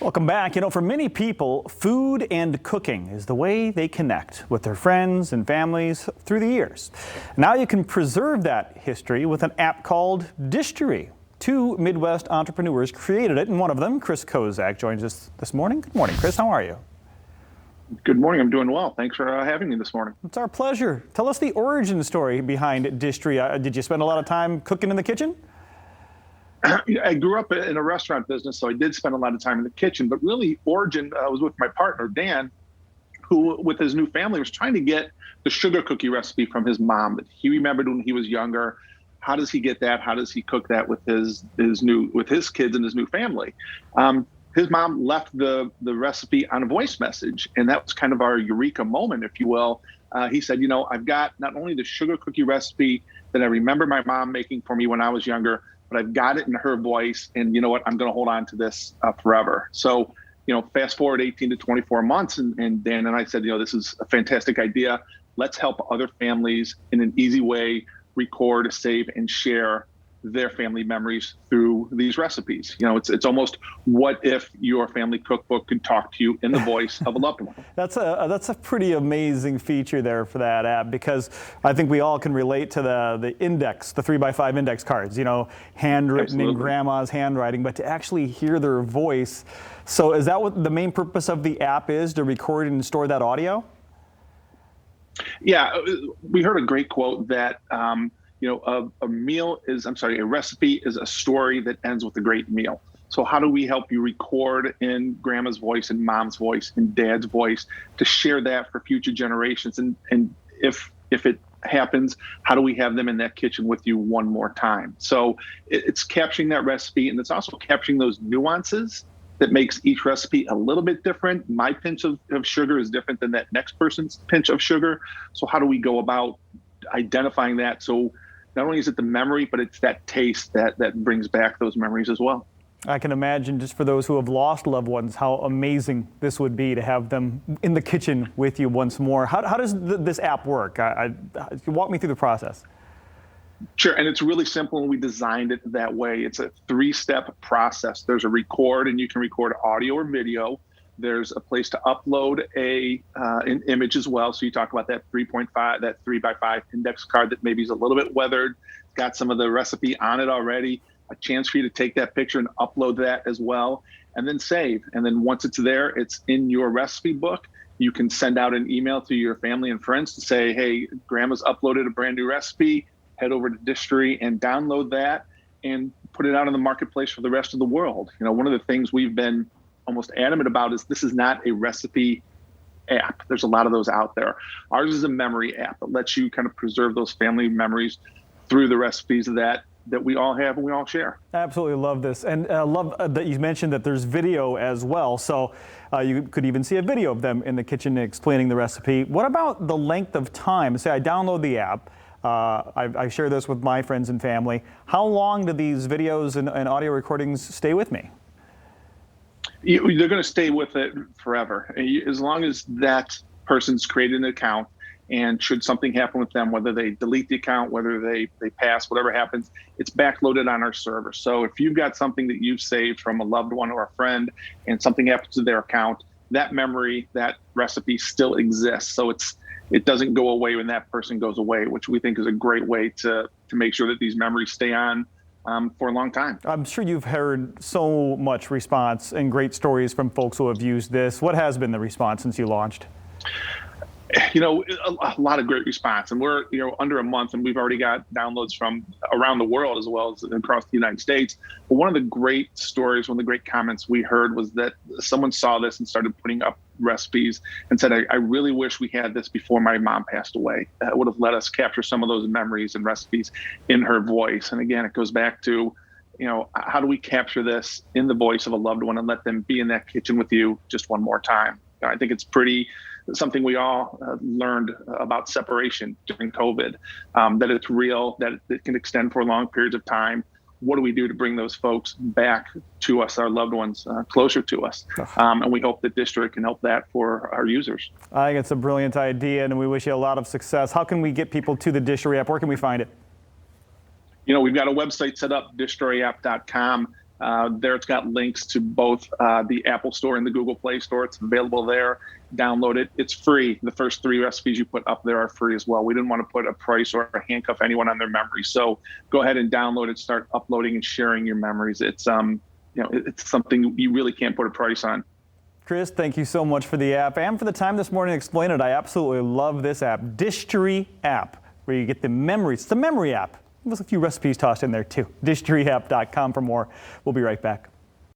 Welcome back. For many people, food and cooking is the way they connect with their friends and families through the years. Now you can preserve that history with an app called Dishtory. Two Midwest entrepreneurs created it, and one of them, Chris Kozak, joins us this morning. Good morning, Chris. How are you? Good morning. I'm doing well. Thanks for having me this morning. It's our pleasure. Tell us the origin story behind Dishtory. Did you spend a lot of time cooking in the kitchen? I grew up in a restaurant business, so I did spend a lot of time in the kitchen. But really, origin was with my partner, Dan, who, with his new family, was trying to get the sugar cookie recipe from his mom that he remembered when he was younger. How does he get that? How does he cook that with his kids and his new family? His mom left the recipe on a voice message, and that was kind of our eureka moment, if you will. He said, I've got not only the sugar cookie recipe that I remember my mom making for me when I was younger, but I've got it in her voice, and you know what? I'm going to hold on to this forever. So, fast forward 18 to 24 months, and Dan and I said, this is a fantastic idea. Let's help other families in an easy way record, save, and share their family memories through these recipes. It's almost what if your family cookbook could talk to you in the voice of a loved one. That's a pretty amazing feature there for that app, because I think we all can relate to the index, the 3x5 index cards, handwritten Absolutely. in grandma's handwriting, but to actually hear their voice. So is that what the main purpose of the app is, to record and store that audio? Yeah, we heard a great quote that, a recipe is a story that ends with a great meal. So how do we help you record in grandma's voice and mom's voice and dad's voice to share that for future generations? And if it happens, how do we have them in that kitchen with you one more time? So it's capturing that recipe, and it's also capturing those nuances that makes each recipe a little bit different. My pinch of sugar is different than that next person's pinch of sugar. So how do we go about identifying that? So not only is it the memory, but it's that taste that brings back those memories as well. I can imagine, just for those who have lost loved ones, how amazing this would be to have them in the kitchen with you once more. How does this app work? Walk me through the process. Sure, and it's really simple, and we designed it that way. It's a 3-step process. There's a record, and you can record audio or video. There's a place to upload an image as well. So you talk about that 3x5 index card that maybe is a little bit weathered, got some of the recipe on it already, a chance for you to take that picture and upload that as well, and then save. And then once it's there, it's in your recipe book. You can send out an email to your family and friends to say, hey, grandma's uploaded a brand new recipe. Head over to Dishtory and download that and put it out in the marketplace for the rest of the world. One of the things we've been almost adamant about is this is not a recipe app. There's a lot of those out there. Ours is a memory app that lets you kind of preserve those family memories through the recipes that we all have and we all share. I absolutely love this, and I love that you mentioned that there's video as well. So you could even see a video of them in the kitchen explaining the recipe. What about the length of time? Say I download the app. I share this with my friends and family. How long do these videos and audio recordings stay with me? They're going to stay with it forever. As long as that person's created an account, and should something happen with them, whether they delete the account, whether they pass, whatever happens, it's backloaded on our server. So if you've got something that you've saved from a loved one or a friend and something happens to their account, that memory, that recipe still exists. So it doesn't go away when that person goes away, which we think is a great way to make sure that these memories stay on for a long time. I'm sure you've heard so much response and great stories from folks who have used this. What has been the response since you launched? A lot of great response, and we're under a month, and we've already got downloads from around the world as well as across the United States. But one of the great stories, one of the great comments we heard was that someone saw this and started putting up recipes and said, I really wish we had this before my mom passed away. That would have let us capture some of those memories and recipes in her voice. And again, it goes back to, how do we capture this in the voice of a loved one and let them be in that kitchen with you just one more time? I think it's something we all learned about separation during COVID, that it's real, that it can extend for long periods of time. What do we do to bring those folks back to us, our loved ones, closer to us? And we hope that Dishtory can help that for our users. I think it's a brilliant idea, and we wish you a lot of success. How can we get people to the Dishtory app? Where can we find it? We've got a website set up, dishtoryapp.com. There it's got links to both the Apple Store and the Google Play Store. It's available there. Download it. It's free. The first 3 recipes you put up there are free as well. We didn't want to put a price or handcuff anyone on their memory. So go ahead and download it, start uploading and sharing your memories. It's it's something you really can't put a price on. Chris, thank you so much for the app and for the time this morning to explain it. I absolutely love this app, Dishtory app, where you get the memories. It's a memory app. There's a few recipes tossed in there too. Dishtoryapp.com for more. We'll be right back.